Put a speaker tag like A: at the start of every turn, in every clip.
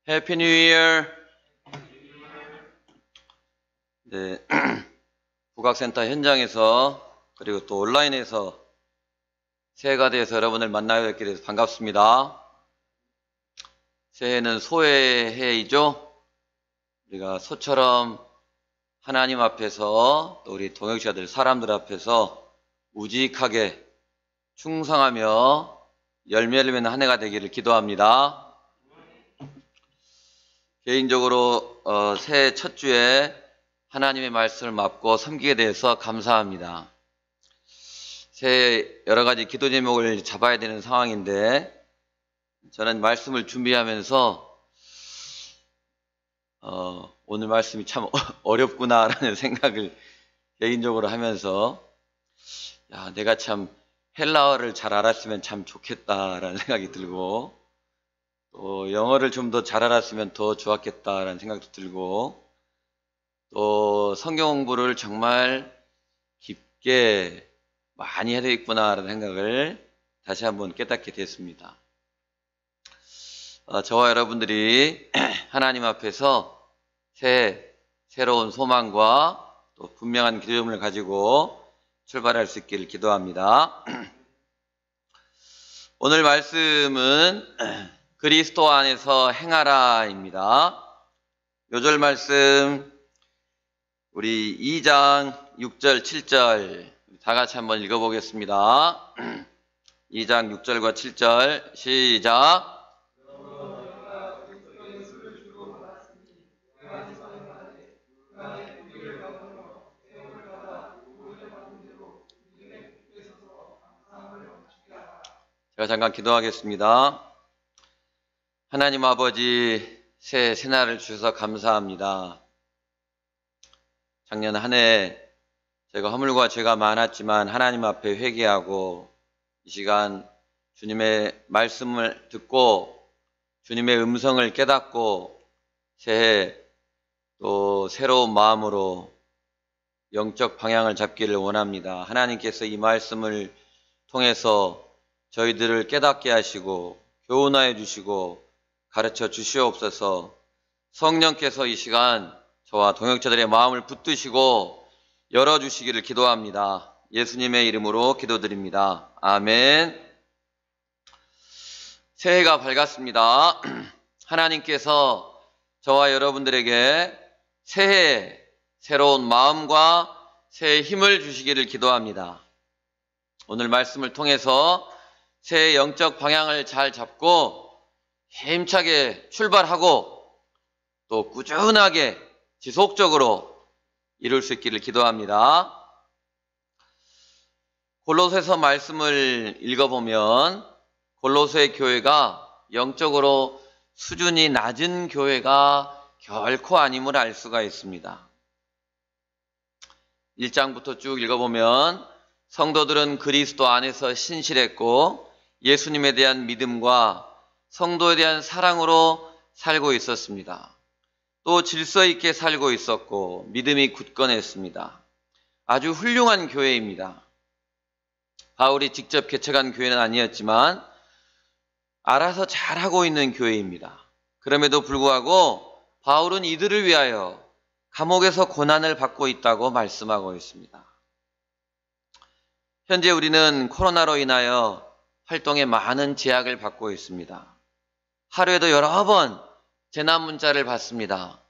A: 해피 뉴 이어. 네, 국악센터 현장에서 그리고 또 온라인에서 새해가 돼서 여러분을 만나게 뵙게 돼서 반갑습니다. 새해는 소의 해이죠. 우리가 소처럼 하나님 앞에서 또 우리 동역자들 사람들 앞에서 우직하게 충성하며 열매를 맺는 한 해가 되기를 기도합니다. 개인적으로 새해 첫 주에 하나님의 말씀을 맡고 섬기게 돼서 감사합니다. 새해 여러 가지 기도 제목을 잡아야 되는 상황인데 저는 말씀을 준비하면서 오늘 말씀이 참 어렵구나라는 생각을 개인적으로 하면서 내가 참 헬라어를 잘 알았으면 참 좋겠다라는 생각이 들고 또 영어를 좀 더 잘 알았으면 더 좋았겠다라는 생각도 들고 또 성경 공부를 정말 깊게 많이 해야 되겠구나라는 생각을 다시 한번 깨닫게 됐습니다. 저와 여러분들이 하나님 앞에서 새로운 소망과 또 분명한 기도점을 가지고 출발할 수 있기를 기도합니다. 오늘 말씀은 그리스도 안에서 행하라입니다. 요절 말씀 우리 2장 6절 7절 다 같이 한번 읽어보겠습니다. 2장 6절과 7절 시작. 제가 잠깐 기도하겠습니다. 하나님 아버지 새날을 주셔서 감사합니다. 작년 한 해 제가 허물과 죄가 많았지만 하나님 앞에 회개하고 이 시간 주님의 말씀을 듣고 주님의 음성을 깨닫고 새해 또 새로운 마음으로 영적 방향을 잡기를 원합니다. 하나님께서 이 말씀을 통해서 저희들을 깨닫게 하시고 교훈하여 주시고 가르쳐 주시옵소서. 성령께서 이 시간 저와 동역자들의 마음을 붙드시고 열어주시기를 기도합니다. 예수님의 이름으로 기도드립니다. 아멘. 새해가 밝았습니다. 하나님께서 저와 여러분들에게 새해 새로운 마음과 새해 힘을 주시기를 기도합니다. 오늘 말씀을 통해서 새해 영적 방향을 잘 잡고 힘차게 출발하고 또 꾸준하게 지속적으로 이룰 수 있기를 기도합니다. 골로새서 말씀을 읽어보면 골로새 교회가 영적으로 수준이 낮은 교회가 결코 아님을 알 수가 있습니다. 1장부터 쭉 읽어보면 성도들은 그리스도 안에서 신실했고 예수님에 대한 믿음과 성도에 대한 사랑으로 살고 있었습니다. 또 질서 있게 살고 있었고 믿음이 굳건했습니다. 아주 훌륭한 교회입니다. 바울이 직접 개척한 교회는 아니었지만 알아서 잘하고 있는 교회입니다. 그럼에도 불구하고 바울은 이들을 위하여 감옥에서 고난을 받고 있다고 말씀하고 있습니다. 현재 우리는 코로나로 인하여 활동에 많은 제약을 받고 있습니다. 하루에도 여러 번 재난 문자를 받습니다.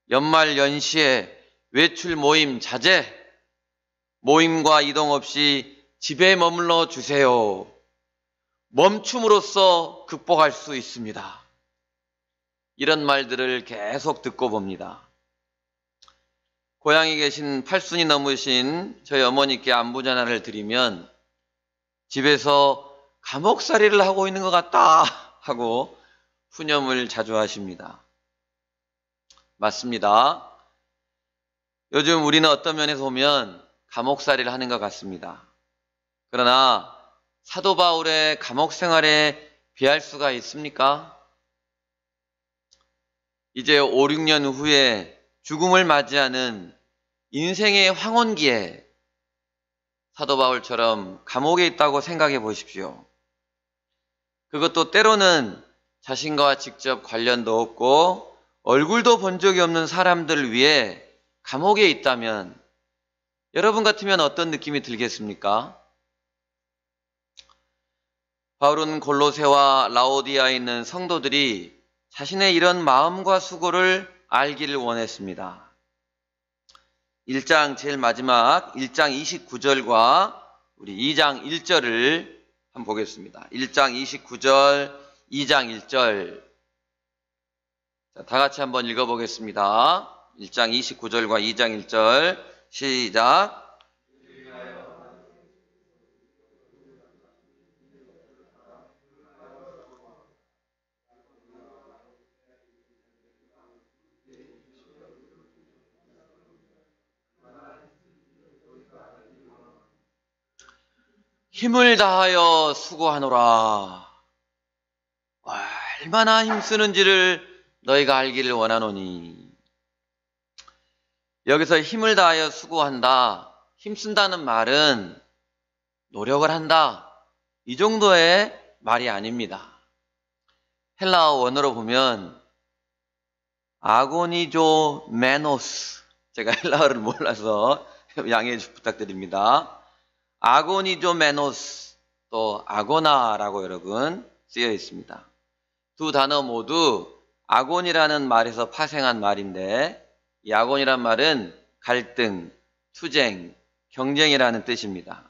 A: 연말 연시에 외출 모임 자제, 모임과 이동 없이 집에 머물러 주세요. 멈춤으로써 극복할 수 있습니다. 이런 말들을 계속 듣고 봅니다. 고향에 계신 80이 넘으신 저희 어머니께 안부 전화를 드리면 집에서 감옥살이를 하고 있는 것 같다 하고 푸념을 자주 하십니다. 맞습니다. 요즘 우리는 어떤 면에서 보면 감옥살이를 하는 것 같습니다. 그러나 사도 바울의 감옥 생활에 비할 수가 있습니까? 이제 5, 6년 후에 죽음을 맞이하는 인생의 황혼기에 사도 바울처럼 감옥에 있다고 생각해 보십시오. 그것도 때로는 자신과 직접 관련도 없고 얼굴도 본 적이 없는 사람들을 위해 감옥에 있다면 여러분 같으면 어떤 느낌이 들겠습니까? 바울은 골로새와 라오디아에 있는 성도들이 자신의 이런 마음과 수고를 알기를 원했습니다. 1장 제일 마지막 1장 29절과 우리 2장 1절을 한번 보겠습니다. 1장 29절, 2장 1절. 자, 다 같이 한번 읽어보겠습니다. 1장 29절과 2장 1절 시작. 힘을 다하여 수고하노라. 얼마나 힘쓰는지를 너희가 알기를 원하노니. 여기서 힘을 다하여 수고한다, 힘쓴다는 말은 노력을 한다, 이 정도의 말이 아닙니다. 헬라어 원어로 보면 아고니조 메노스, 제가 헬라어를 몰라서 양해 부탁드립니다. 아고니조 메노스, 또 아고나라고 여러분 쓰여 있습니다. 두 단어 모두 아곤이라는 말에서 파생한 말인데, 이 아곤이란 말은 갈등, 투쟁, 경쟁이라는 뜻입니다.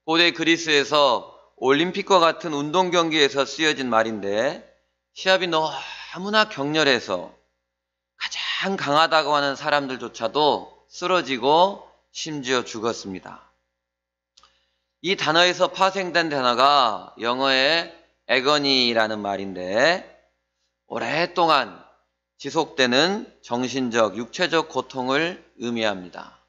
A: 고대 그리스에서 올림픽과 같은 운동 경기에서 쓰여진 말인데, 시합이 너무나 격렬해서 가장 강하다고 하는 사람들조차도 쓰러지고 심지어 죽었습니다. 이 단어에서 파생된 단어가 영어의 애거니라는 말인데, 오랫동안 지속되는 정신적, 육체적 고통을 의미합니다.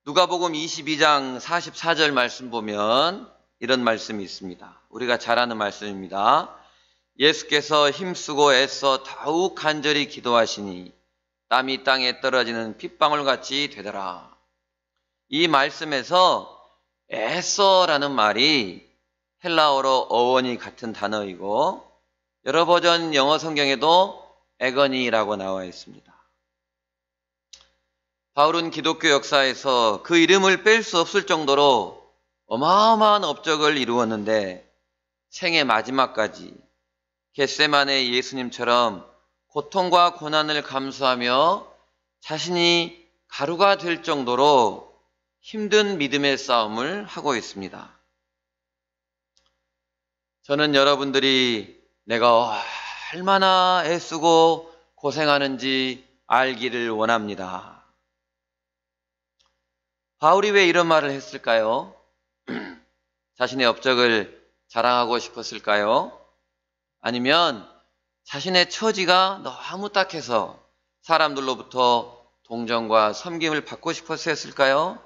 A: 누가복음 22장 44절 말씀 보면 이런 말씀이 있습니다. 우리가 잘 아는 말씀입니다. 예수께서 힘쓰고 애써 더욱 간절히 기도하시니 땀이 땅에 떨어지는 핏방울같이 되더라. 이 말씀에서 애써라는 말이 헬라어로 어원이 같은 단어이고, 여러 버전 영어 성경에도 애거니라고 나와 있습니다. 바울은 기독교 역사에서 그 이름을 뺄 수 없을 정도로 어마어마한 업적을 이루었는데, 생애 마지막까지 겟세마네 예수님처럼 고통과 고난을 감수하며 자신이 가루가 될 정도로 힘든 믿음의 싸움을 하고 있습니다. 저는 여러분들이 내가 얼마나 애쓰고 고생하는지 알기를 원합니다. 바울이 왜 이런 말을 했을까요? 자신의 업적을 자랑하고 싶었을까요? 아니면 자신의 처지가 너무 딱해서 사람들로부터 동정과 섬김을 받고 싶어서 했을까요?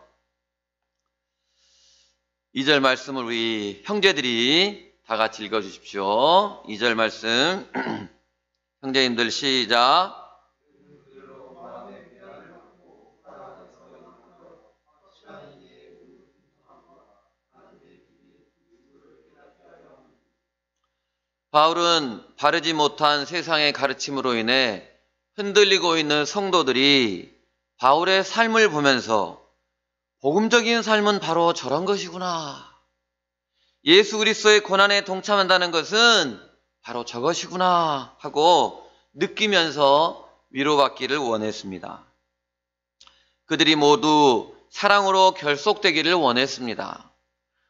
A: 2절 말씀을 우리 형제들이 다 같이 읽어주십시오. 2절 말씀 형제님들 시작. 바울은 바르지 못한 세상의 가르침으로 인해 흔들리고 있는 성도들이 바울의 삶을 보면서 복음적인 삶은 바로 저런 것이구나, 예수 그리스도의 고난에 동참한다는 것은 바로 저것이구나 하고 느끼면서 위로받기를 원했습니다. 그들이 모두 사랑으로 결속되기를 원했습니다.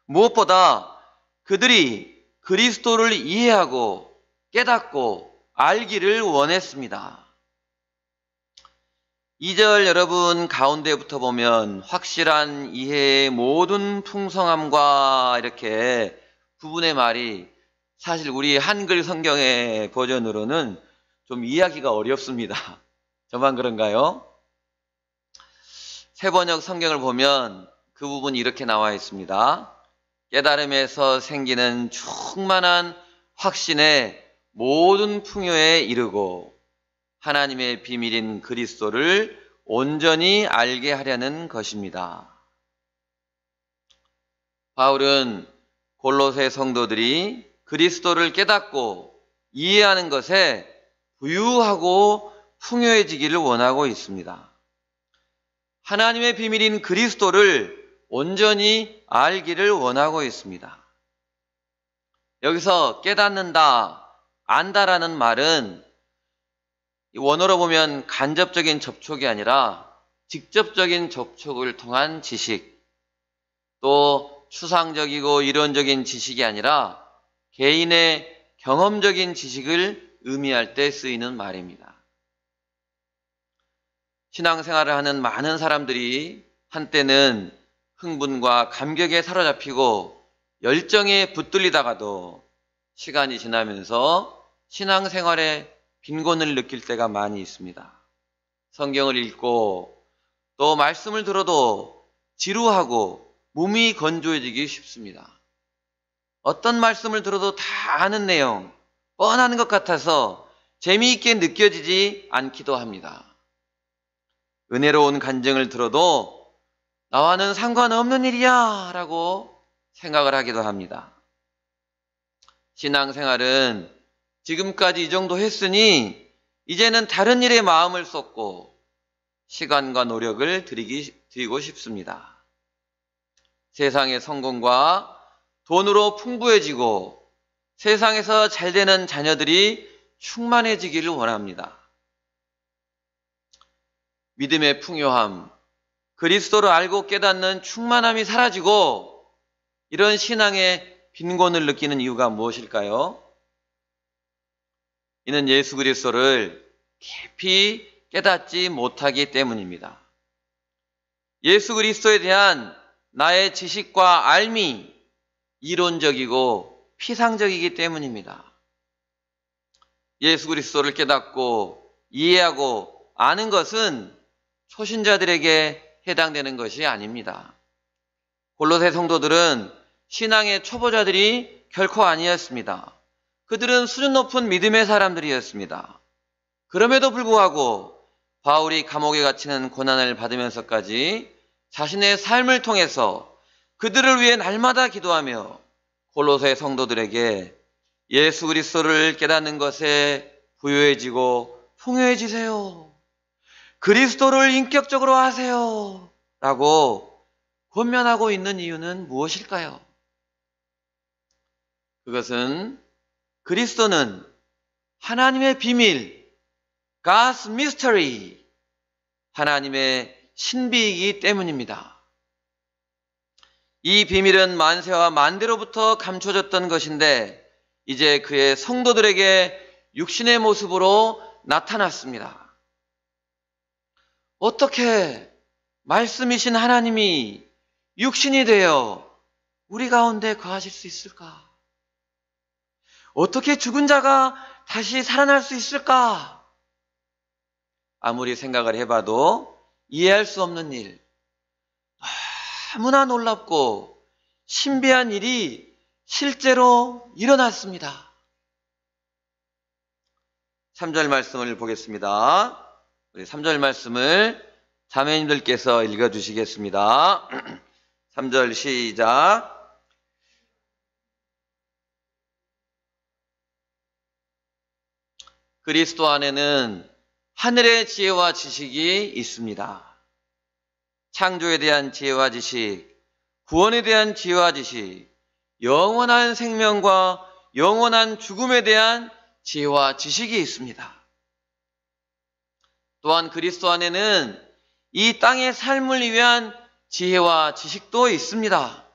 A: 무엇보다 그들이 그리스도를 이해하고 깨닫고 알기를 원했습니다. 2절 여러분 가운데부터 보면 확실한 이해의 모든 풍성함과 이렇게 부분의 말이 사실 우리 한글 성경의 버전으로는 좀 이해하기가 어렵습니다. 저만 그런가요? 새번역 성경을 보면 그 부분이 이렇게 나와 있습니다. 깨달음에서 생기는 충만한 확신의 모든 풍요에 이르고 하나님의 비밀인 그리스도를 온전히 알게 하려는 것입니다. 바울은 골로새 성도들이 그리스도를 깨닫고 이해하는 것에 부유하고 풍요해지기를 원하고 있습니다. 하나님의 비밀인 그리스도를 온전히 알기를 원하고 있습니다. 여기서 깨닫는다, 안다라는 말은 원어로 보면 간접적인 접촉이 아니라 직접적인 접촉을 통한 지식, 또 추상적이고 이론적인 지식이 아니라 개인의 경험적인 지식을 의미할 때 쓰이는 말입니다. 신앙생활을 하는 많은 사람들이 한때는 흥분과 감격에 사로잡히고 열정에 붙들리다가도 시간이 지나면서 신앙생활에 빈곤을 느낄 때가 많이 있습니다. 성경을 읽고 또 말씀을 들어도 지루하고 몸이 건조해지기 쉽습니다. 어떤 말씀을 들어도 다 아는 내용, 뻔한 것 같아서 재미있게 느껴지지 않기도 합니다. 은혜로운 간증을 들어도 나와는 상관없는 일이야 라고 생각을 하기도 합니다. 신앙생활은 지금까지 이 정도 했으니 이제는 다른 일에 마음을 쏟고 시간과 노력을 드리고 싶습니다. 세상의 성공과 돈으로 풍부해지고 세상에서 잘 되는 자녀들이 충만해지기를 원합니다. 믿음의 풍요함, 그리스도를 알고 깨닫는 충만함이 사라지고 이런 신앙의 빈곤을 느끼는 이유가 무엇일까요? 이는 예수 그리스도를 깊이 깨닫지 못하기 때문입니다. 예수 그리스도에 대한 나의 지식과 알미, 이론적이고 피상적이기 때문입니다. 예수 그리스도를 깨닫고 이해하고 아는 것은 초신자들에게 해당되는 것이 아닙니다. 골로새 성도들은 신앙의 초보자들이 결코 아니었습니다. 그들은 수준 높은 믿음의 사람들이었습니다. 그럼에도 불구하고 바울이 감옥에 갇히는 고난을 받으면서까지 자신의 삶을 통해서 그들을 위해 날마다 기도하며 골로새 성도들에게 예수 그리스도를 깨닫는 것에 부유해지고 풍요해지세요. 그리스도를 인격적으로 하세요. 라고 권면하고 있는 이유는 무엇일까요? 그것은 그리스도는 하나님의 비밀, God's mystery, 하나님의 신비이기 때문입니다. 이 비밀은 만세와 만대로부터 감춰졌던 것인데 이제 그의 성도들에게 육신의 모습으로 나타났습니다. 어떻게 말씀이신 하나님이 육신이 되어 우리 가운데 거하실 수 있을까? 어떻게 죽은 자가 다시 살아날 수 있을까? 아무리 생각을 해봐도 이해할 수 없는 일, 너무나 놀랍고 신비한 일이 실제로 일어났습니다. 3절 말씀을 보겠습니다. 우리 3절 말씀을 자매님들께서 읽어주시겠습니다. 3절 시작. 그리스도 안에는 하늘의 지혜와 지식이 있습니다. 창조에 대한 지혜와 지식, 구원에 대한 지혜와 지식, 영원한 생명과 영원한 죽음에 대한 지혜와 지식이 있습니다. 또한 그리스도 안에는 이 땅의 삶을 위한 지혜와 지식도 있습니다.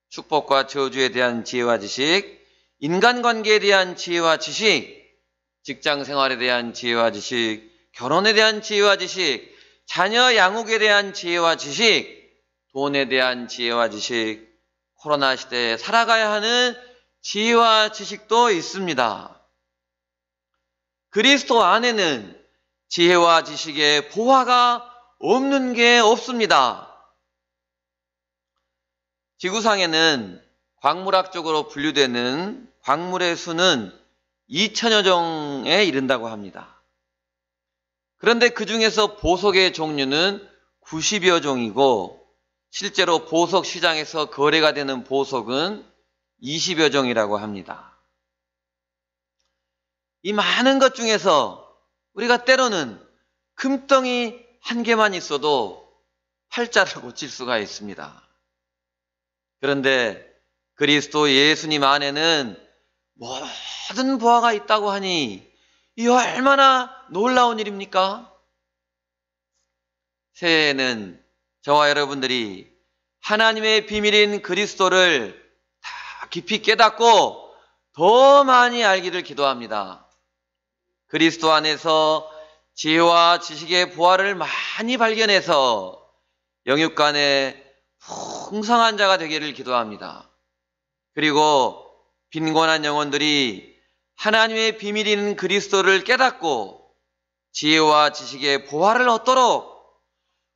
A: 축복과 저주에 대한 지혜와 지식, 인간관계에 대한 지혜와 지식, 직장 생활에 대한 지혜와 지식, 결혼에 대한 지혜와 지식, 자녀 양육에 대한 지혜와 지식, 돈에 대한 지혜와 지식, 코로나 시대에 살아가야 하는 지혜와 지식도 있습니다. 그리스도 안에는 지혜와 지식의 보화가 없는 게 없습니다. 지구상에는 광물학적으로 분류되는 광물의 수는 2천여 종에 이른다고 합니다. 그런데 그 중에서 보석의 종류는 90여 종이고 실제로 보석 시장에서 거래가 되는 보석은 20여 종이라고 합니다. 이 많은 것 중에서 우리가 때로는 금덩이 한 개만 있어도 팔자를 고칠 수가 있습니다. 그런데 그리스도 예수님 안에는 모든 보화가 있다고 하니 이 얼마나 놀라운 일입니까? 새해에는 저와 여러분들이 하나님의 비밀인 그리스도를 다 깊이 깨닫고 더 많이 알기를 기도합니다. 그리스도 안에서 지혜와 지식의 보화를 많이 발견해서 영육간에 풍성한 자가 되기를 기도합니다. 그리고 빈곤한 영혼들이 하나님의 비밀인 그리스도를 깨닫고 지혜와 지식의 보화를 얻도록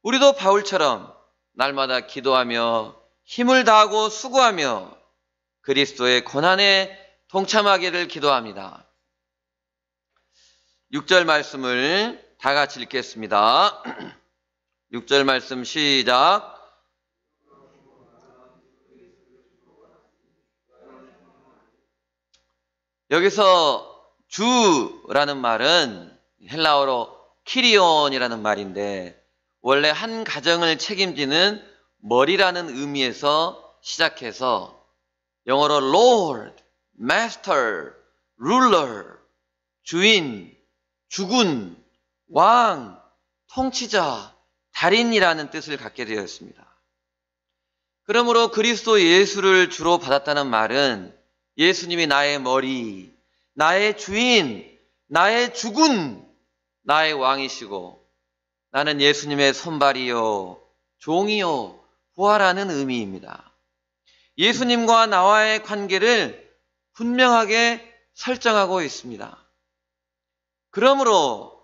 A: 우리도 바울처럼 날마다 기도하며 힘을 다하고 수고하며 그리스도의 고난에 동참하기를 기도합니다. 6절 말씀을 다 같이 읽겠습니다. 6절 말씀 시작. 여기서 주라는 말은 헬라어로 키리온이라는 말인데 원래 한 가정을 책임지는 머리라는 의미에서 시작해서 영어로 Lord, Master, Ruler, 주인, 주군, 왕, 통치자, 달인이라는 뜻을 갖게 되었습니다. 그러므로 그리스도 예수를 주로 받았다는 말은 예수님이 나의 머리, 나의 주인, 나의 주군, 나의 왕이시고 나는 예수님의 손발이요, 종이요, 부하라는 의미입니다. 예수님과 나와의 관계를 분명하게 설정하고 있습니다. 그러므로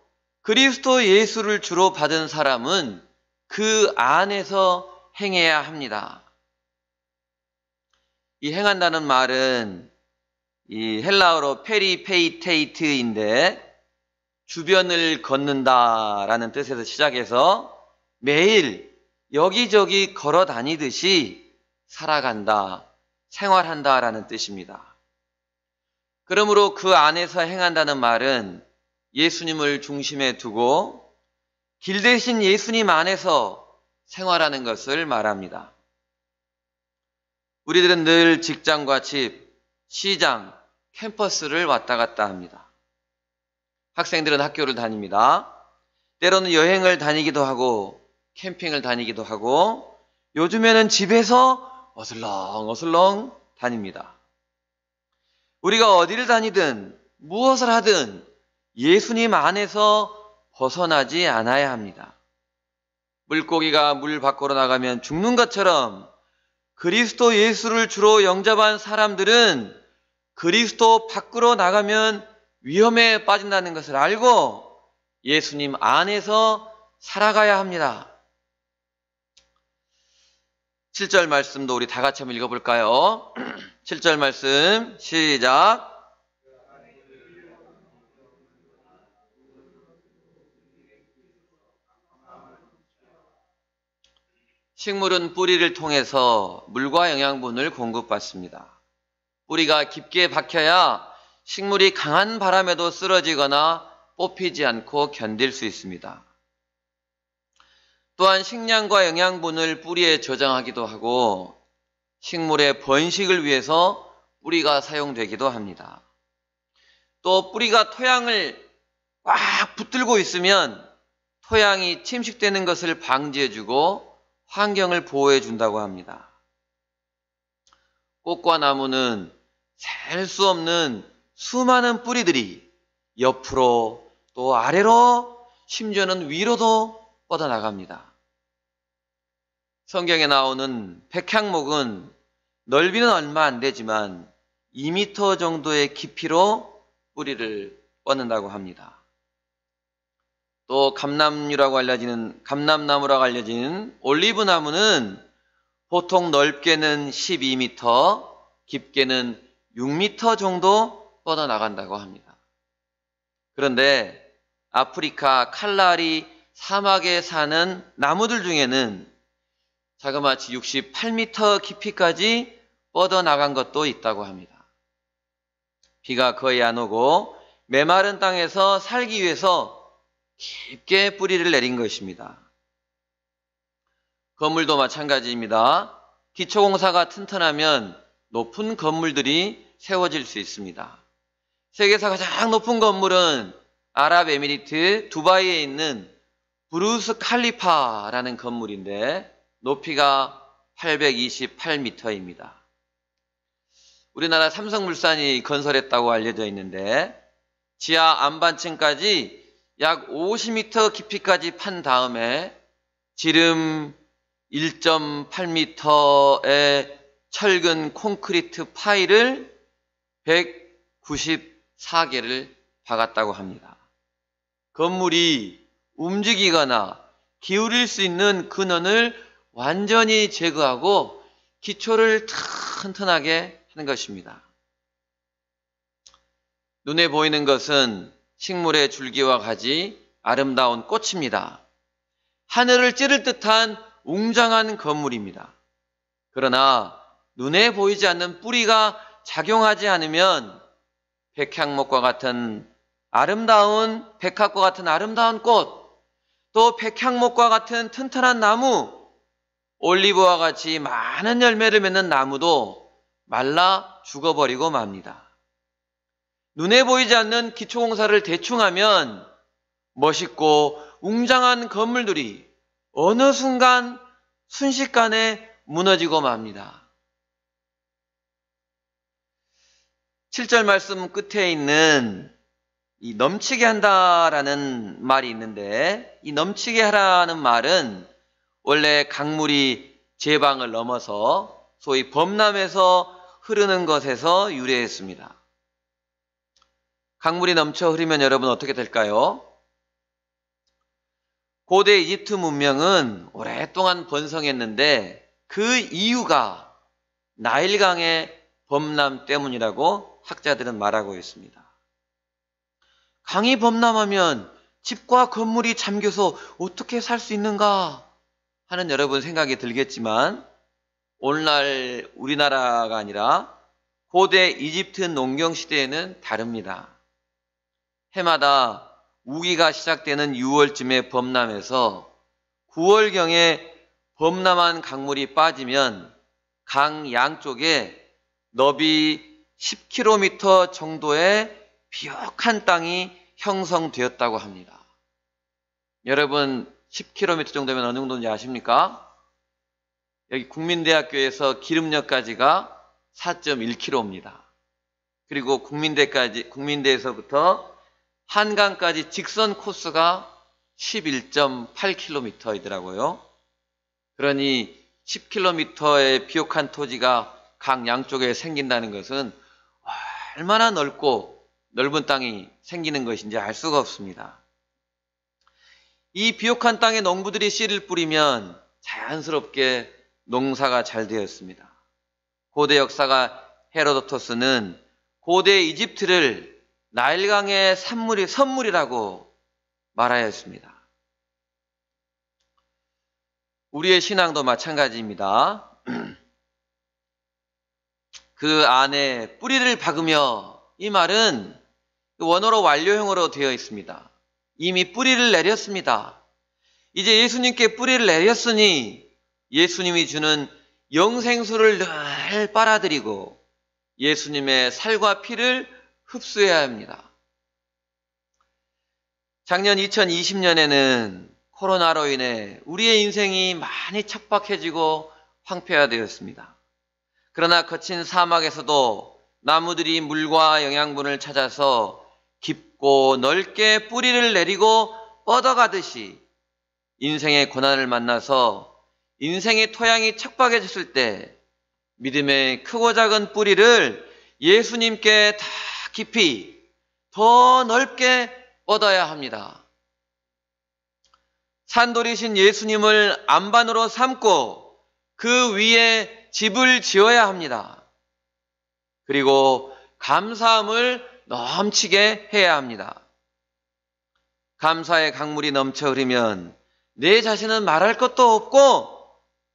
A: 그리스도 예수를 주로 받은 사람은 그 안에서 행해야 합니다. 이 행한다는 말은 이 헬라어로 페리페이테이트인데 주변을 걷는다라는 뜻에서 시작해서 매일 여기저기 걸어 다니듯이 살아간다, 생활한다라는 뜻입니다. 그러므로 그 안에서 행한다는 말은 예수님을 중심에 두고 길 대신 예수님 안에서 생활하는 것을 말합니다. 우리들은 늘 직장과 집, 시장, 캠퍼스를 왔다 갔다 합니다. 학생들은 학교를 다닙니다. 때로는 여행을 다니기도 하고 캠핑을 다니기도 하고 요즘에는 집에서 어슬렁어슬렁 다닙니다. 우리가 어디를 다니든 무엇을 하든 예수님 안에서 벗어나지 않아야 합니다. 물고기가 물 밖으로 나가면 죽는 것처럼 그리스도 예수를 주로 영접한 사람들은 그리스도 밖으로 나가면 위험에 빠진다는 것을 알고 예수님 안에서 살아가야 합니다. 7절 말씀도 우리 다 같이 한번 읽어볼까요? 7절 말씀 시작. 식물은 뿌리를 통해서 물과 영양분을 공급받습니다. 뿌리가 깊게 박혀야 식물이 강한 바람에도 쓰러지거나 뽑히지 않고 견딜 수 있습니다. 또한 식량과 영양분을 뿌리에 저장하기도 하고 식물의 번식을 위해서 뿌리가 사용되기도 합니다. 또 뿌리가 토양을 꽉 붙들고 있으면 토양이 침식되는 것을 방지해주고 환경을 보호해준다고 합니다. 꽃과 나무는 셀 수 없는 수많은 뿌리들이 옆으로 또 아래로 심지어는 위로도 뻗어나갑니다. 성경에 나오는 백향목은 넓이는 얼마 안 되지만 2m 정도의 깊이로 뿌리를 뻗는다고 합니다. 또 감나무라고 알려지는 올리브 나무는 보통 넓게는 12m, 깊게는 6m 정도 뻗어나간다고 합니다. 그런데 아프리카 칼라리 사막에 사는 나무들 중에는 자그마치 68m 깊이까지 뻗어나간 것도 있다고 합니다. 비가 거의 안 오고 메마른 땅에서 살기 위해서 깊게 뿌리를 내린 것입니다. 건물도 마찬가지입니다. 기초공사가 튼튼하면 높은 건물들이 세워질 수 있습니다. 세계에서 가장 높은 건물은 아랍에미리트 두바이에 있는 부르스 칼리파라는 건물인데 높이가 828m입니다. 우리나라 삼성물산이 건설했다고 알려져 있는데 지하 안반층까지 약 50m 깊이까지 판 다음에 지름 1.8m의 철근 콘크리트 파일을 194개를 박았다고 합니다. 건물이 움직이거나 기울일 수 있는 근원을 완전히 제거하고 기초를 튼튼하게 하는 것입니다. 눈에 보이는 것은 식물의 줄기와 가지, 아름다운 꽃입니다. 하늘을 찌를 듯한 웅장한 건물입니다. 그러나 눈에 보이지 않는 뿌리가 작용하지 않으면 백향목과 같은 아름다운 백합과 같은 아름다운 꽃, 또 백향목과 같은 튼튼한 나무, 올리브와 같이 많은 열매를 맺는 나무도 말라 죽어버리고 맙니다. 눈에 보이지 않는 기초공사를 대충 하면 멋있고 웅장한 건물들이 어느 순간 순식간에 무너지고 맙니다. 7절 말씀 끝에 있는 이 넘치게 한다라는 말이 있는데 이 넘치게 하라는 말은 원래 강물이 제방을 넘어서 소위 범람에서 흐르는 것에서 유래했습니다. 강물이 넘쳐 흐르면 여러분 어떻게 될까요? 고대 이집트 문명은 오랫동안 번성했는데 그 이유가 나일강의 범람 때문이라고 학자들은 말하고 있습니다. 강이 범람하면 집과 건물이 잠겨서 어떻게 살 수 있는가 하는 여러분 생각이 들겠지만 오늘날 우리나라가 아니라 고대 이집트 농경 시대에는 다릅니다. 해마다 우기가 시작되는 6월쯤에 범람해서 9월경에 범람한 강물이 빠지면 강 양쪽에 너비 10km 정도의 비옥한 땅이 형성되었다고 합니다. 여러분 10km 정도면 어느 정도인지 아십니까? 여기 국민대학교에서 기름역까지가 4.1km입니다. 그리고 국민대에서부터 한강까지 직선 코스가 11.8km이더라고요. 그러니 10km의 비옥한 토지가 강 양쪽에 생긴다는 것은 얼마나 넓은 땅이 생기는 것인지 알 수가 없습니다. 이 비옥한 땅에 농부들이 씨를 뿌리면 자연스럽게 농사가 잘 되었습니다. 고대 역사가 헤로도토스는 고대 이집트를 나일강의 선물이라고 말하였습니다. 우리의 신앙도 마찬가지입니다. 그 안에 뿌리를 박으며 이 말은 원어로 완료형으로 되어 있습니다. 이미 뿌리를 내렸습니다. 이제 예수님께 뿌리를 내렸으니 예수님이 주는 영생수를 늘 빨아들이고 예수님의 살과 피를 흡수해야 합니다. 작년 2020년에는 코로나로 인해 우리의 인생이 많이 척박해지고 황폐화되었습니다. 그러나 거친 사막에서도 나무들이 물과 영양분을 찾아서 깊고 넓게 뿌리를 내리고 뻗어가듯이 인생의 고난을 만나서 인생의 토양이 척박해졌을 때 믿음의 크고 작은 뿌리를 예수님께 다 깊이 더 넓게 뻗어야 합니다. 산돌이신 예수님을 안반으로 삼고 그 위에 집을 지어야 합니다. 그리고 감사함을 넘치게 해야 합니다. 감사의 강물이 넘쳐 흐르면 내 자신은 말할 것도 없고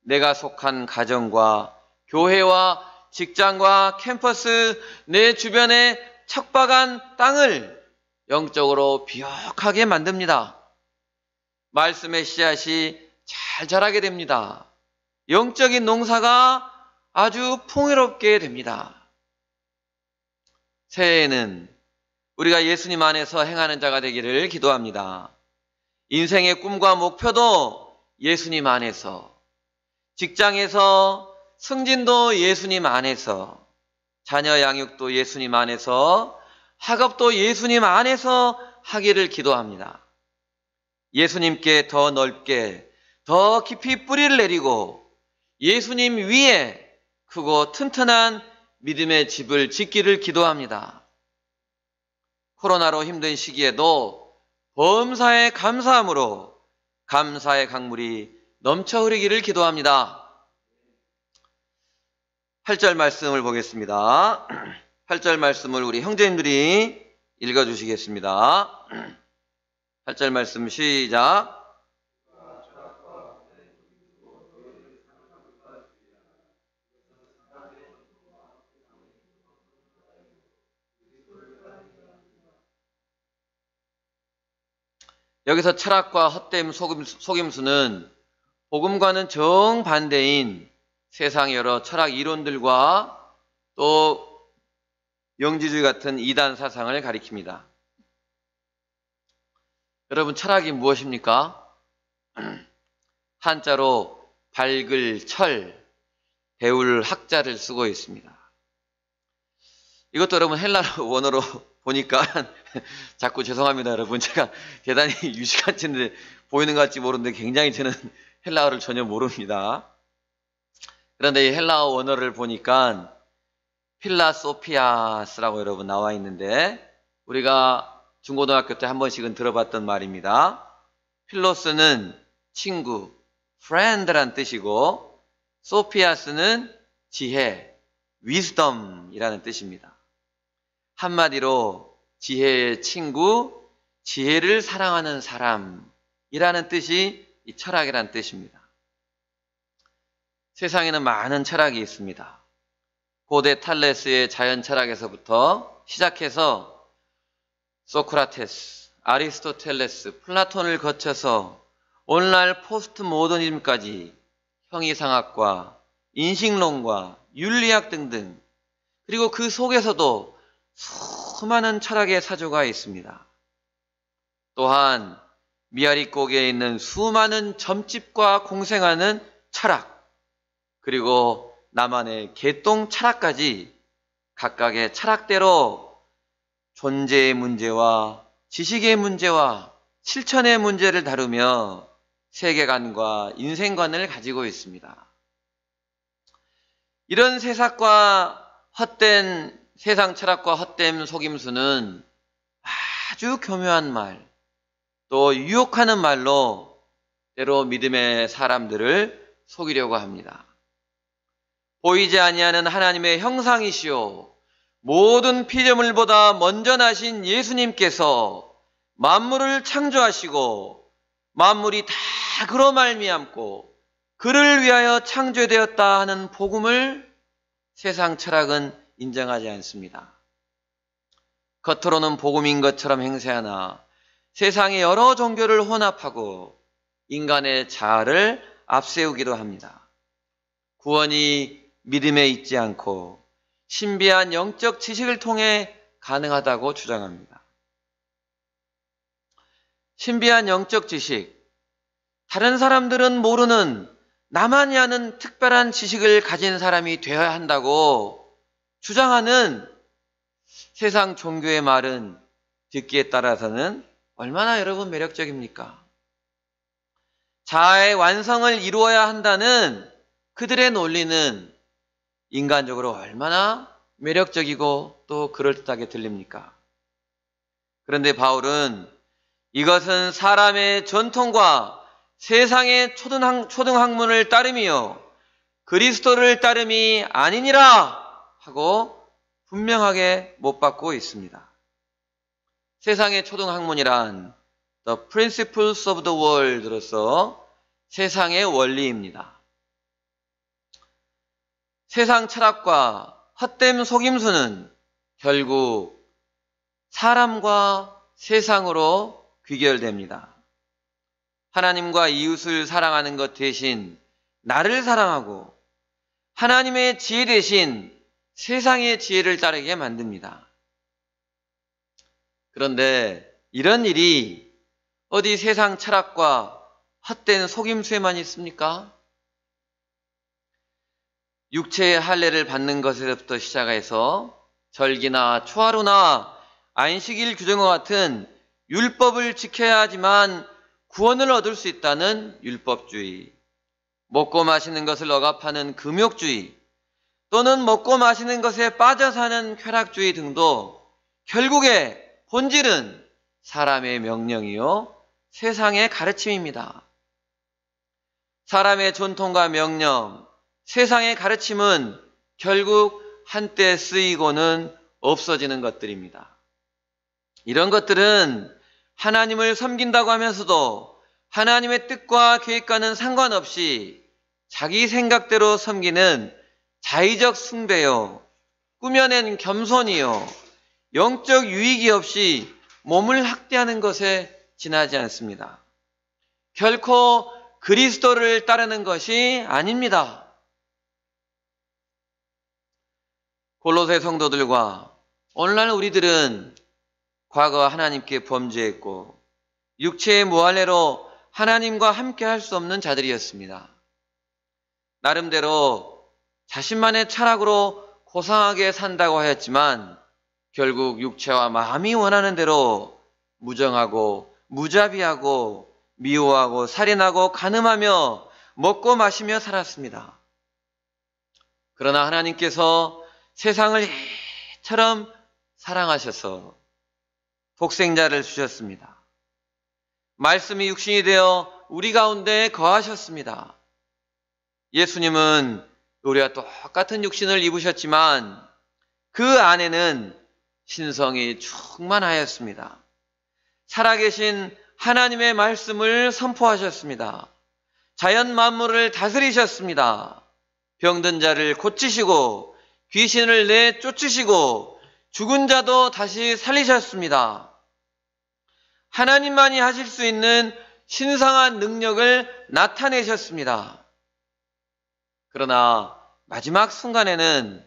A: 내가 속한 가정과 교회와 직장과 캠퍼스, 내 주변에 척박한 땅을 영적으로 비옥하게 만듭니다. 말씀의 씨앗이 잘 자라게 됩니다. 영적인 농사가 아주 풍요롭게 됩니다. 새해에는 우리가 예수님 안에서 행하는 자가 되기를 기도합니다. 인생의 꿈과 목표도 예수님 안에서, 직장에서 승진도 예수님 안에서, 자녀 양육도 예수님 안에서, 학업도 예수님 안에서 하기를 기도합니다. 예수님께 더 넓게, 더 깊이 뿌리를 내리고 예수님 위에 크고 튼튼한 믿음의 집을 짓기를 기도합니다. 코로나로 힘든 시기에도 범사에 감사함으로 감사의 강물이 넘쳐 흐르기를 기도합니다. 8절 말씀을 보겠습니다. 8절 말씀을 우리 형제님들이 읽어주시겠습니다. 8절 말씀 시작. 여기서 철학과 헛됨 속임수는 복음과는 정반대인 세상의 여러 철학 이론들과 또 영지주의 같은 이단 사상을 가리킵니다. 여러분, 철학이 무엇입니까? 한자로 밝을 철, 배울 학자를 쓰고 있습니다. 이것도 여러분 헬라어 원어로 보니까 자꾸 죄송합니다, 여러분. 제가 대단히 유식한지인데 보이는 것 같지 모르는데 굉장히 저는 헬라어를 전혀 모릅니다. 그런데 이 헬라어 원어를 보니까 필라소피아스라고 여러분 나와 있는데 우리가 중고등학교 때 한 번씩은 들어봤던 말입니다. 필로스는 친구, friend란 뜻이고 소피아스는 지혜, wisdom이라는 뜻입니다. 한마디로 지혜의 친구, 지혜를 사랑하는 사람이라는 뜻이 이 철학이라는 뜻입니다. 세상에는 많은 철학이 있습니다. 고대 탈레스의 자연 철학에서부터 시작해서 소크라테스, 아리스토텔레스, 플라톤을 거쳐서 오늘날 포스트 모더니즘까지 형이상학과 인식론과 윤리학 등등, 그리고 그 속에서도 수많은 철학의 사조가 있습니다. 또한 미아리곡에 있는 수많은 점집과 공생하는 철학, 그리고 나만의 개똥 철학까지 각각의 철학대로 존재의 문제와 지식의 문제와 실천의 문제를 다루며 세계관과 인생관을 가지고 있습니다. 이런 세상 철학과 헛된 속임수는 아주 교묘한 말, 또 유혹하는 말로 때로 믿음의 사람들을 속이려고 합니다. 보이지 아니하는 하나님의 형상이시오, 모든 피조물보다 먼저 나신 예수님께서 만물을 창조하시고 만물이 다 그로 말미암고 그를 위하여 창조되었다 하는 복음을 세상 철학은 인정하지 않습니다. 겉으로는 복음인 것처럼 행세하나 세상의 여러 종교를 혼합하고 인간의 자아를 앞세우기도 합니다. 구원이 믿음에 있지 않고 신비한 영적 지식을 통해 가능하다고 주장합니다. 신비한 영적 지식, 다른 사람들은 모르는 나만이 아는 특별한 지식을 가진 사람이 되어야 한다고 주장하는 세상 종교의 말은 듣기에 따라서는 얼마나 여러분 매력적입니까? 자아의 완성을 이루어야 한다는 그들의 논리는 인간적으로 얼마나 매력적이고 또 그럴듯하게 들립니까? 그런데 바울은 이것은 사람의 전통과 세상의 초등학문을 따름이요 그리스도를 따름이 아니니라 하고 분명하게 못 받고 있습니다. 세상의 초등학문이란 The Principles of the World로서 세상의 원리입니다. 세상 철학과 헛된 속임수는 결국 사람과 세상으로 귀결됩니다. 하나님과 이웃을 사랑하는 것 대신 나를 사랑하고 하나님의 지혜 대신 세상의 지혜를 따르게 만듭니다. 그런데 이런 일이 어디 세상 철학과 헛된 속임수에만 있습니까? 육체의 할례를 받는 것에서부터 시작해서 절기나 초하루나 안식일 규정과 같은 율법을 지켜야 하지만 구원을 얻을 수 있다는 율법주의, 먹고 마시는 것을 억압하는 금욕주의, 또는 먹고 마시는 것에 빠져 사는 쾌락주의 등도 결국에 본질은 사람의 명령이요 세상의 가르침입니다. 사람의 전통과 명령, 세상의 가르침은 결국 한때 쓰이고는 없어지는 것들입니다. 이런 것들은 하나님을 섬긴다고 하면서도 하나님의 뜻과 계획과는 상관없이 자기 생각대로 섬기는 자의적 숭배요, 꾸며낸 겸손이요, 영적 유익이 없이 몸을 학대하는 것에 지나지 않습니다. 결코 그리스도를 따르는 것이 아닙니다. 골로새 성도들과 오늘날 우리들은 과거 하나님께 범죄했고 육체의 무할례로 하나님과 함께 할 수 없는 자들이었습니다. 나름대로 자신만의 철학으로 고상하게 산다고 하였지만 결국 육체와 마음이 원하는 대로 무정하고 무자비하고 미워하고 살인하고 간음하며 먹고 마시며 살았습니다. 그러나 하나님께서 세상을 이처럼 사랑하셔서 독생자를 주셨습니다. 말씀이 육신이 되어 우리 가운데 거하셨습니다. 예수님은 우리와 똑같은 육신을 입으셨지만 그 안에는 신성이 충만하였습니다. 살아계신 하나님의 말씀을 선포하셨습니다. 자연 만물을 다스리셨습니다. 병든 자를 고치시고 귀신을 내쫓으시고 죽은 자도 다시 살리셨습니다. 하나님만이 하실 수 있는 신성한 능력을 나타내셨습니다. 그러나 마지막 순간에는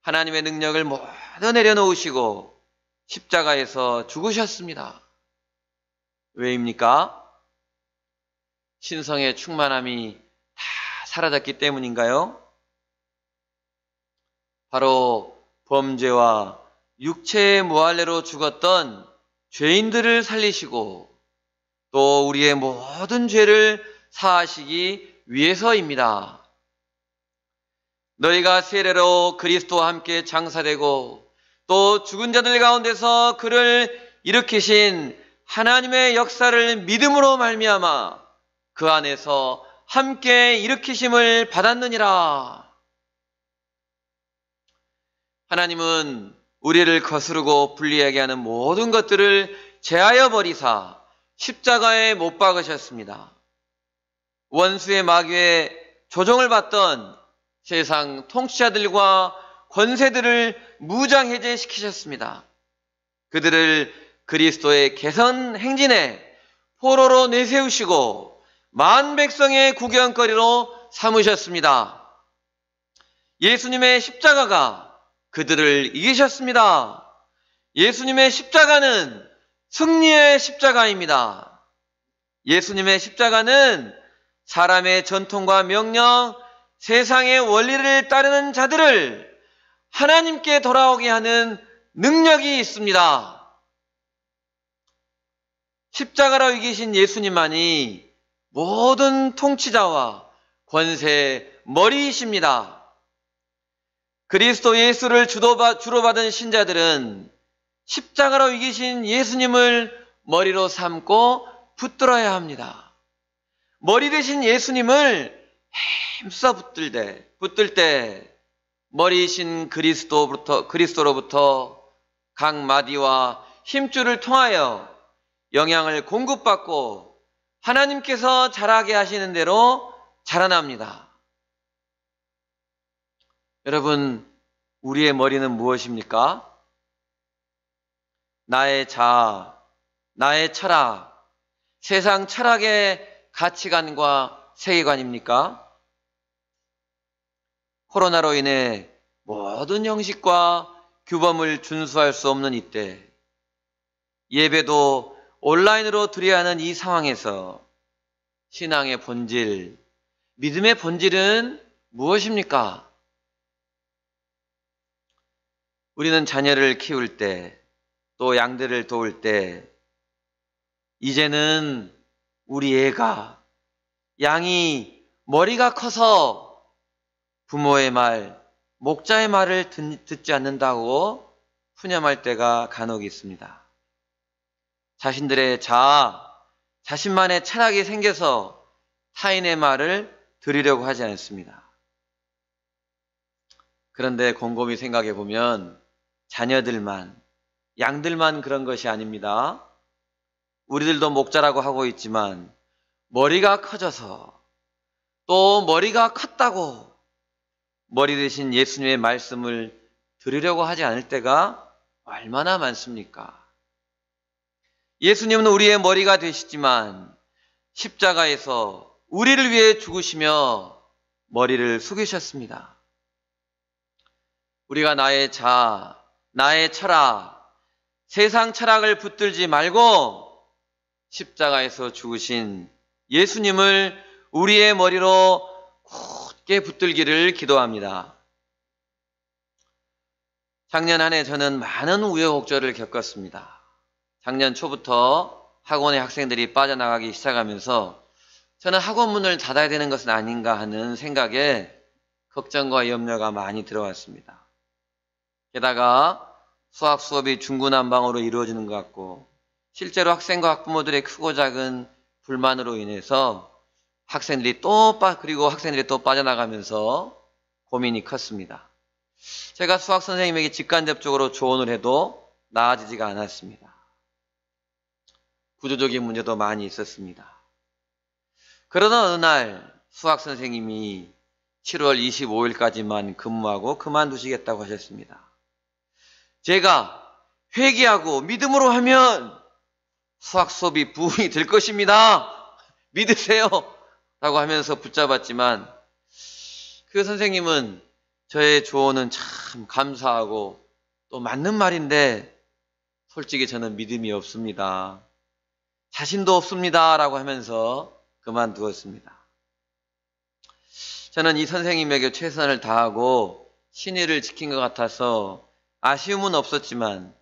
A: 하나님의 능력을 모두 내려놓으시고 십자가에서 죽으셨습니다. 왜입니까? 신성의 충만함이 다 사라졌기 때문인가요? 바로 범죄와 육체의 무할례로 죽었던 죄인들을 살리시고 또 우리의 모든 죄를 사하시기 위해서입니다. 너희가 세례로 그리스도와 함께 장사되고 또 죽은 자들 가운데서 그를 일으키신 하나님의 역사를 믿음으로 말미암아 그 안에서 함께 일으키심을 받았느니라. 하나님은 우리를 거스르고 불리하게 하는 모든 것들을 제하여 버리사 십자가에 못 박으셨습니다. 원수의 마귀의 조종을 받던 세상 통치자들과 권세들을 무장해제시키셨습니다. 그들을 그리스도의 개선 행진에 포로로 내세우시고 만 백성의 구경거리로 삼으셨습니다. 예수님의 십자가가 그들을 이기셨습니다. 예수님의 십자가는 승리의 십자가입니다. 예수님의 십자가는 사람의 전통과 명령, 세상의 원리를 따르는 자들을 하나님께 돌아오게 하는 능력이 있습니다. 십자가로 이기신 예수님만이 모든 통치자와 권세의 머리이십니다. 그리스도 예수를 주로 받은 신자들은 십자가로 이기신 예수님을 머리로 삼고 붙들어야 합니다. 머리 대신 예수님을 힘써 붙들 때 머리이신 그리스도로부터 각 마디와 힘줄을 통하여 영향을 공급받고 하나님께서 자라게 하시는 대로 자라납니다. 여러분, 우리의 머리는 무엇입니까? 나의 자아, 나의 철학, 세상 철학의 가치관과 세계관입니까? 코로나로 인해 모든 형식과 규범을 준수할 수 없는 이때, 예배도 온라인으로 드려야 하는 이 상황에서 신앙의 본질, 믿음의 본질은 무엇입니까? 우리는 자녀를 키울 때, 또 양들을 도울 때, 이제는 우리 애가, 양이 머리가 커서 부모의 말, 목자의 말을 듣지 않는다고 푸념할 때가 간혹 있습니다. 자신들의 자아, 자신만의 철학이 생겨서 타인의 말을 들으려고 하지 않습니다. 그런데 곰곰이 생각해 보면 자녀들만, 양들만 그런 것이 아닙니다. 우리들도 목자라고 하고 있지만 머리가 커져서 또 머리가 컸다고 머리 대신 예수님의 말씀을 들으려고 하지 않을 때가 얼마나 많습니까? 예수님은 우리의 머리가 되시지만 십자가에서 우리를 위해 죽으시며 머리를 숙이셨습니다. 우리가 나의 자아, 나의 철학, 세상 철학을 붙들지 말고 십자가에서 죽으신 예수님을 우리의 머리로 굳게 붙들기를 기도합니다. 작년 한 해 저는 많은 우여곡절을 겪었습니다. 작년 초부터 학원의 학생들이 빠져나가기 시작하면서 저는 학원 문을 닫아야 되는 것은 아닌가 하는 생각에 걱정과 염려가 많이 들어왔습니다. 게다가 수학 수업이 중구난방으로 이루어지는 것 같고 실제로 학생과 학부모들의 크고 작은 불만으로 인해서 그리고 학생들이 또 빠져나가면서 고민이 컸습니다. 제가 수학 선생님에게 직간접적으로 조언을 해도 나아지지가 않았습니다. 구조적인 문제도 많이 있었습니다. 그러던 어느 날 수학 선생님이 7월 25일까지만 근무하고 그만두시겠다고 하셨습니다. 제가 회개하고 믿음으로 하면 수학 수업이 부흥이 될 것입니다. 믿으세요. 라고 하면서 붙잡았지만 그 선생님은 저의 조언은 참 감사하고 또 맞는 말인데 솔직히 저는 믿음이 없습니다. 자신도 없습니다. 라고 하면서 그만두었습니다. 저는 이 선생님에게 최선을 다하고 신의를 지킨 것 같아서 아쉬움은 없었지만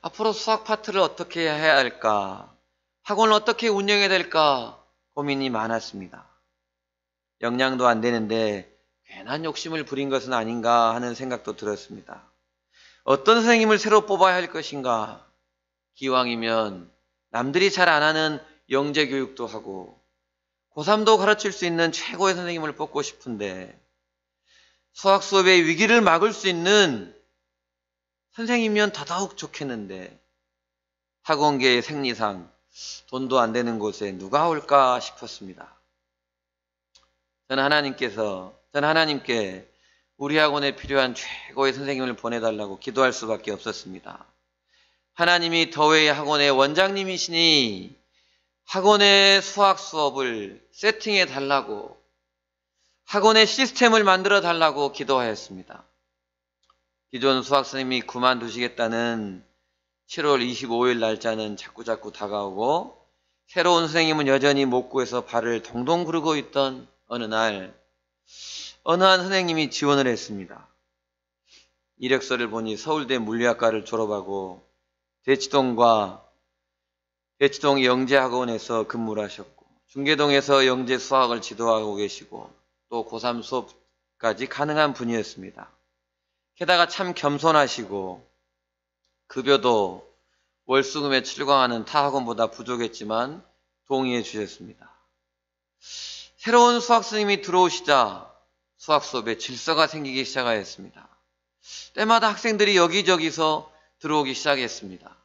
A: 앞으로 수학 파트를 어떻게 해야 할까, 학원을 어떻게 운영해야 될까 고민이 많았습니다. 역량도 안 되는데 괜한 욕심을 부린 것은 아닌가 하는 생각도 들었습니다. 어떤 선생님을 새로 뽑아야 할 것인가, 기왕이면 남들이 잘 안 하는 영재교육도 하고 고3도 가르칠 수 있는 최고의 선생님을 뽑고 싶은데 수학 수업의 위기를 막을 수 있는 선생님이면 더더욱 좋겠는데 학원계의 생리상 돈도 안 되는 곳에 누가 올까 싶었습니다. 저는 하나님께 우리 학원에 필요한 최고의 선생님을 보내달라고 기도할 수밖에 없었습니다. 하나님이 더웨이 학원의 원장님이시니 학원의 수학 수업을 세팅해 달라고, 학원의 시스템을 만들어 달라고 기도하였습니다. 기존 수학 선생님이 그만두시겠다는 7월 25일 날짜는 자꾸자꾸 다가오고 새로운 선생님은 여전히 못 구해서 발을 동동 구르고 있던 어느 날 어느 한 선생님이 지원을 했습니다. 이력서를 보니 서울대 물리학과를 졸업하고 대치동 영재학원에서 근무를 하셨고 중계동에서 영재 수학을 지도하고 계시고 또 고3 수업까지 가능한 분이었습니다. 게다가 참 겸손하시고 급여도 월수금에 출강하는 타 학원보다 부족했지만 동의해 주셨습니다. 새로운 수학 선생님이 들어오시자 수학 수업에 질서가 생기기 시작하였습니다. 때마다 학생들이 여기저기서 들어오기 시작했습니다.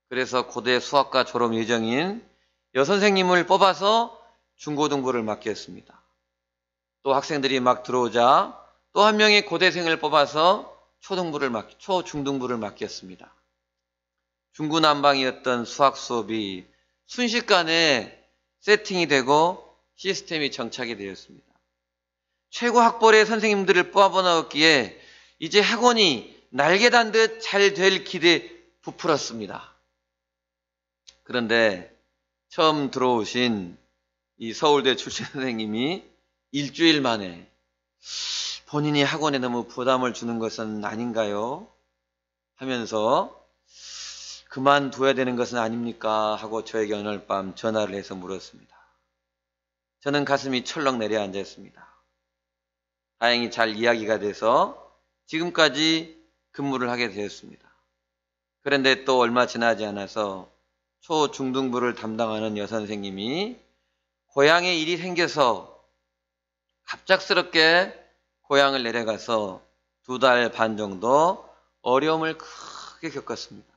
A: 그래서 고대 수학과 졸업 예정인 여선생님을 뽑아서 중고등부를 맡겼습니다. 또 학생들이 막 들어오자 또 한 명의 고대생을 뽑아서 초중등부를 맡겼습니다. 중구난방이었던 수학 수업이 순식간에 세팅이 되고 시스템이 정착이 되었습니다. 최고 학벌의 선생님들을 뽑아 넣었기에 이제 학원이 날개단 듯 잘 될 기대에 부풀었습니다. 그런데 처음 들어오신 이 서울대 출신 선생님이 일주일 만에 본인이 학원에 너무 부담을 주는 것은 아닌가요? 하면서 그만둬야 되는 것은 아닙니까? 하고 저에게 오늘 밤 전화를 해서 물었습니다. 저는 가슴이 철렁 내려앉았습니다. 다행히 잘 이야기가 돼서 지금까지 근무를 하게 되었습니다. 그런데 또 얼마 지나지 않아서 초중등부를 담당하는 여선생님이 고향에 일이 생겨서 갑작스럽게 고향을 내려가서 2달 반 정도 어려움을 크게 겪었습니다.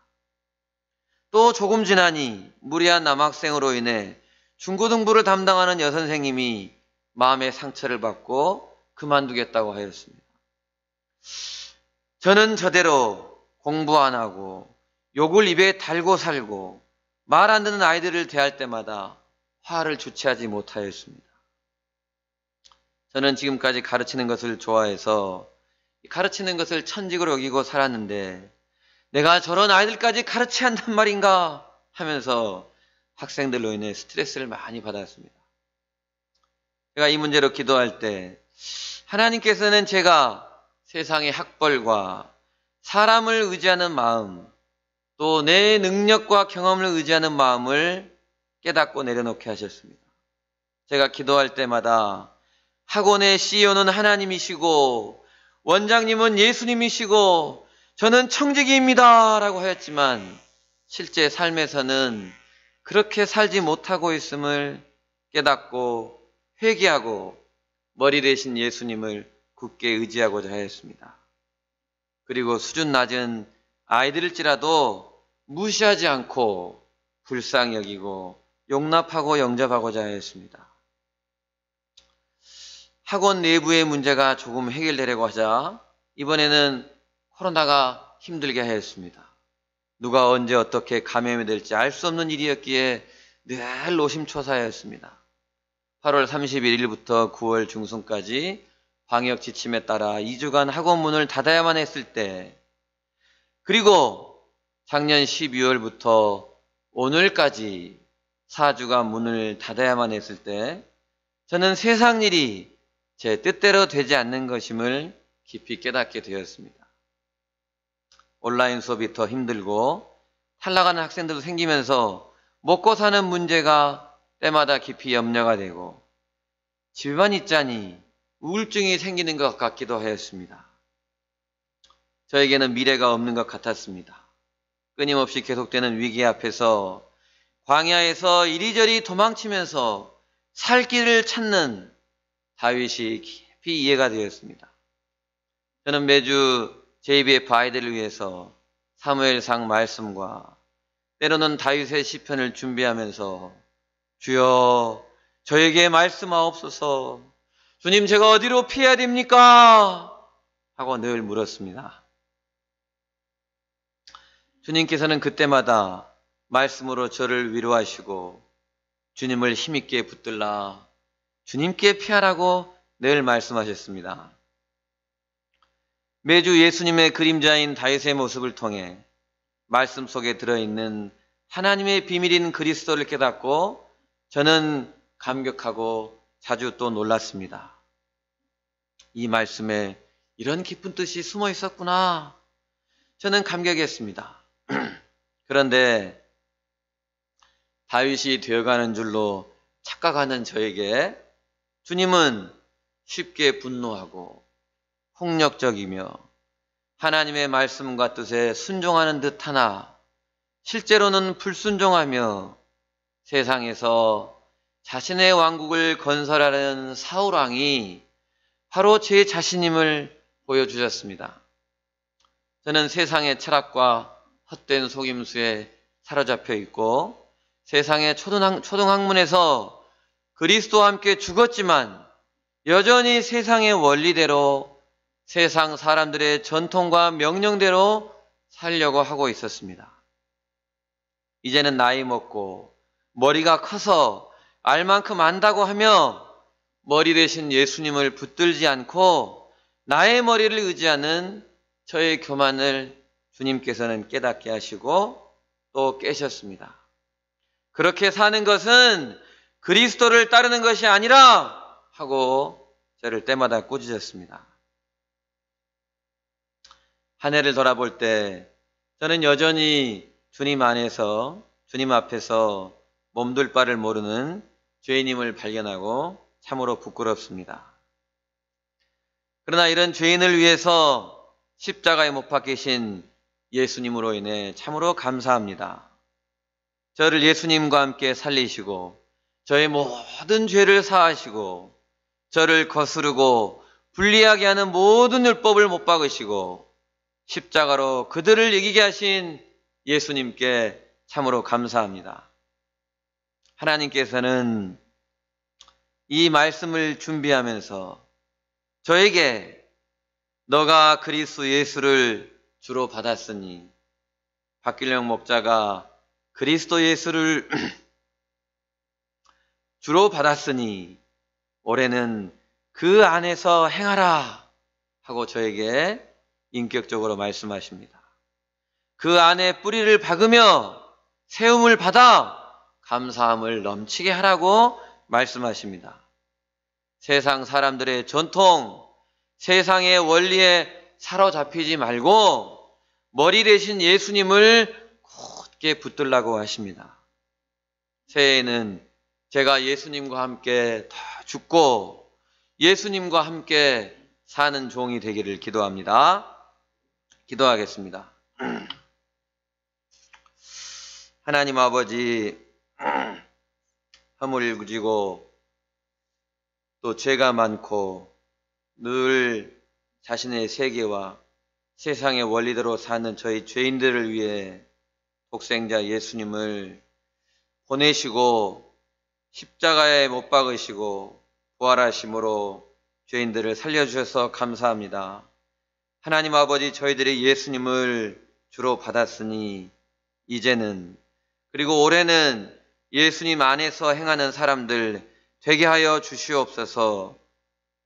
A: 또 조금 지나니 무리한 남학생으로 인해 중고등부를 담당하는 여선생님이 마음의 상처를 받고 그만두겠다고 하였습니다. 저는 저대로 공부 안 하고 욕을 입에 달고 살고 말 안 듣는 아이들을 대할 때마다 화를 주체하지 못하였습니다. 저는 지금까지 가르치는 것을 좋아해서 가르치는 것을 천직으로 여기고 살았는데 내가 저런 아이들까지 가르쳐야 한단 말인가 하면서 학생들로 인해 스트레스를 많이 받았습니다. 제가 이 문제로 기도할 때 하나님께서는 제가 세상의 학벌과 사람을 의지하는 마음, 또 내 능력과 경험을 의지하는 마음을 깨닫고 내려놓게 하셨습니다. 제가 기도할 때마다 학원의 CEO는 하나님이시고 원장님은 예수님이시고 저는 청지기입니다 라고 하였지만 실제 삶에서는 그렇게 살지 못하고 있음을 깨닫고 회개하고 머리 대신 예수님을 굳게 의지하고자 하였습니다. 그리고 수준 낮은 아이들일지라도 무시하지 않고 불쌍히 여기고 용납하고 영접하고자 하였습니다. 학원 내부의 문제가 조금 해결되려고 하자 이번에는 코로나가 힘들게 하였습니다. 누가 언제 어떻게 감염이 될지 알 수 없는 일이었기에 늘 노심초사하였습니다. 8월 31일부터 9월 중순까지 방역 지침에 따라 2주간 학원 문을 닫아야만 했을 때, 그리고 작년 12월부터 오늘까지 4주간 문을 닫아야만 했을 때 저는 세상 일이 제 뜻대로 되지 않는 것임을 깊이 깨닫게 되었습니다. 온라인 수업이 더 힘들고 탈락하는 학생들도 생기면서 먹고 사는 문제가 때마다 깊이 염려가 되고 집에만 있자니 우울증이 생기는 것 같기도 하였습니다. 저에게는 미래가 없는 것 같았습니다. 끊임없이 계속되는 위기 앞에서 광야에서 이리저리 도망치면서 살 길을 찾는 다윗이 깊이 이해가 되었습니다. 저는 매주 JBF 아이들을 위해서 사무엘상 말씀과 때로는 다윗의 시편을 준비하면서 주여 저에게 말씀하옵소서, 주님 제가 어디로 피해야 됩니까? 하고 늘 물었습니다. 주님께서는 그때마다 말씀으로 저를 위로하시고 주님을 힘있게 붙들라 주님께 피하라고 늘 말씀하셨습니다. 매주 예수님의 그림자인 다윗의 모습을 통해 말씀 속에 들어있는 하나님의 비밀인 그리스도를 깨닫고 저는 감격하고 자주 또 놀랐습니다. 이 말씀에 이런 깊은 뜻이 숨어 있었구나. 저는 감격했습니다. 그런데 다윗이 되어가는 줄로 착각하는 저에게 주님은 쉽게 분노하고 폭력적이며 하나님의 말씀과 뜻에 순종하는 듯하나 실제로는 불순종하며 세상에서 자신의 왕국을 건설하려는 사울왕이 바로 제 자신임을 보여주셨습니다. 저는 세상의 철학과 헛된 속임수에 사로잡혀 있고 세상의 초등학문에서 그리스도와 함께 죽었지만 여전히 세상의 원리대로 세상 사람들의 전통과 명령대로 살려고 하고 있었습니다. 이제는 나이 먹고 머리가 커서 알 만큼 안다고 하며 머리 대신 예수님을 붙들지 않고 나의 머리를 의지하는 저의 교만을 주님께서는 깨닫게 하시고 또 깨셨습니다. 그렇게 사는 것은 그리스도를 따르는 것이 아니라 하고 저를 때마다 꾸짖었습니다. 한 해를 돌아볼 때 저는 여전히 주님 안에서, 주님 앞에서 몸둘 바를 모르는 죄인임을 발견하고 참으로 부끄럽습니다. 그러나 이런 죄인을 위해서 십자가에 못 박히신 예수님으로 인해 참으로 감사합니다. 저를 예수님과 함께 살리시고 저의 모든 죄를 사하시고 저를 거스르고 불리하게 하는 모든 율법을 못 박으시고 십자가로 그들을 이기게 하신 예수님께 참으로 감사합니다. 하나님께서는 이 말씀을 준비하면서 저에게 너가 그리스도 예수를 주로 받았으니, 박길령 목자가 그리스도 예수를 주로 받았으니 올해는 그 안에서 행하라 하고 저에게 인격적으로 말씀하십니다. 그 안에 뿌리를 박으며 세움을 받아 감사함을 넘치게 하라고 말씀하십니다. 세상 사람들의 전통, 세상의 원리에 사로잡히지 말고 머리 대신 예수님을 굳게 붙들라고 하십니다. 새해에는 제가 예수님과 함께 다 죽고 예수님과 함께 사는 종이 되기를 기도합니다. 기도하겠습니다. 하나님 아버지, 허물지고 또 죄가 많고 늘 자신의 세계와 세상의 원리대로 사는 저희 죄인들을 위해 독생자 예수님을 보내시고 십자가에 못 박으시고 부활하심으로 죄인들을 살려주셔서 감사합니다. 하나님 아버지, 저희들이 예수님을 주로 받았으니 이제는, 그리고 올해는 예수님 안에서 행하는 사람들 되게 하여 주시옵소서.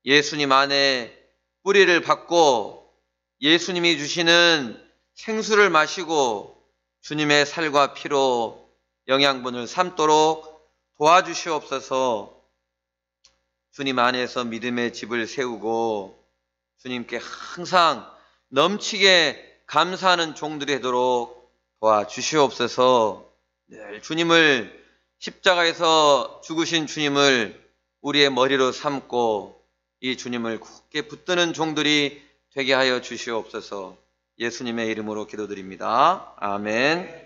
A: 예수님 안에 뿌리를 박고 예수님이 주시는 생수를 마시고 주님의 살과 피로 영양분을 삼도록 도와주시옵소서. 주님 안에서 믿음의 집을 세우고 주님께 항상 넘치게 감사하는 종들이 되도록 도와주시옵소서. 늘 주님을, 십자가에서 죽으신 주님을 우리의 머리로 삼고 이 주님을 굳게 붙드는 종들이 되게 하여 주시옵소서. 예수님의 이름으로 기도드립니다. 아멘.